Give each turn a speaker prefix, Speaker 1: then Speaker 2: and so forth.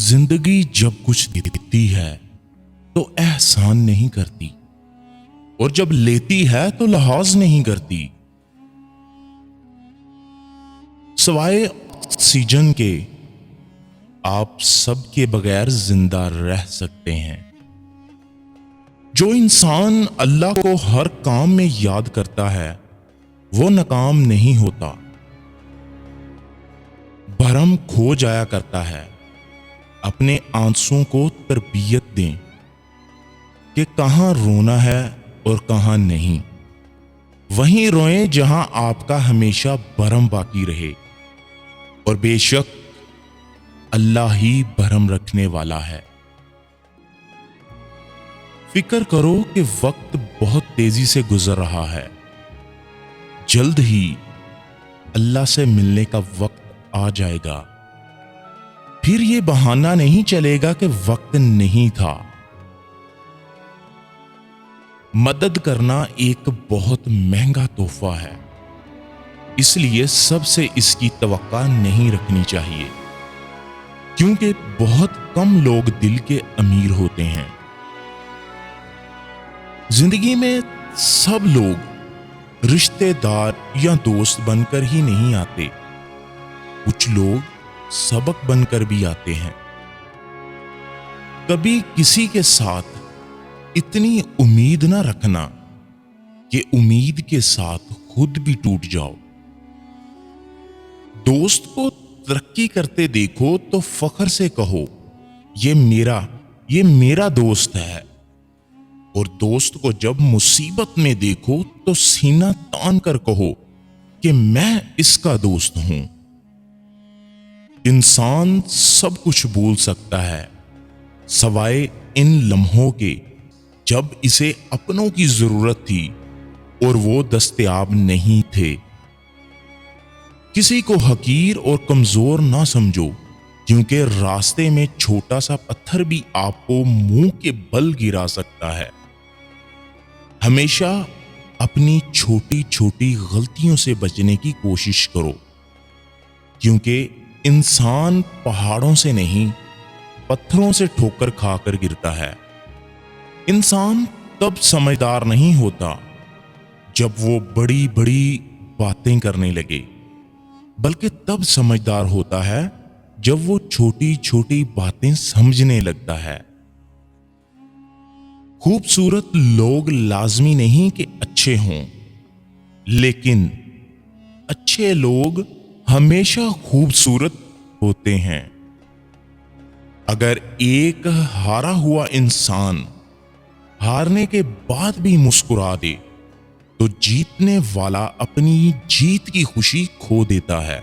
Speaker 1: जिंदगी जब कुछ देती है तो एहसान नहीं करती, और जब लेती है तो लिहाज नहीं करती। सवाए ऑक्सीजन के आप सबके बगैर जिंदा रह सकते हैं। जो इंसान अल्लाह को हर काम में याद करता है वो नाकाम नहीं होता। भरम खो जाया करता है। अपने आंसुओं को तरबियत दें कि कहां रोना है और कहां नहीं। वहीं रोएं जहां आपका हमेशा भरम बाकी रहे, और बेशक अल्लाह ही भरम रखने वाला है। फिक्र करो कि वक्त बहुत तेजी से गुजर रहा है। जल्द ही अल्लाह से मिलने का वक्त आ जाएगा। फिर ये बहाना नहीं चलेगा कि वक्त नहीं था। मदद करना एक बहुत महंगा तोहफा है, इसलिए सबसे इसकी तवक्का नहीं रखनी चाहिए, क्योंकि बहुत कम लोग दिल के अमीर होते हैं। जिंदगी में सब लोग रिश्तेदार या दोस्त बनकर ही नहीं आते, कुछ लोग सबक बनकर भी आते हैं। कभी किसी के साथ इतनी उम्मीद ना रखना कि उम्मीद के साथ खुद भी टूट जाओ। दोस्त को तरक्की करते देखो तो फख्र से कहो ये मेरा दोस्त है, और दोस्त को जब मुसीबत में देखो तो सीना तान कर कहो कि मैं इसका दोस्त हूं। इंसान सब कुछ भूल सकता है सवाए इन लम्हों के जब इसे अपनों की जरूरत थी और वो दस्तयाब नहीं थे। किसी को हकीर और कमजोर ना समझो, क्योंकि रास्ते में छोटा सा पत्थर भी आपको मुंह के बल गिरा सकता है। हमेशा अपनी छोटी छोटी गलतियों से बचने की कोशिश करो, क्योंकि इंसान पहाड़ों से नहीं पत्थरों से ठोकर खाकर गिरता है। इंसान तब समझदार नहीं होता जब वो बड़ी बड़ी बातें करने लगे, बल्कि तब समझदार होता है जब वो छोटी छोटी बातें समझने लगता है। खूबसूरत लोग लाजमी नहीं कि अच्छे हों, लेकिन अच्छे लोग हमेशा खूबसूरत होते हैं। अगर एक हारा हुआ इंसान हारने के बाद भी मुस्कुरा दे तो जीतने वाला अपनी जीत की खुशी खो देता है।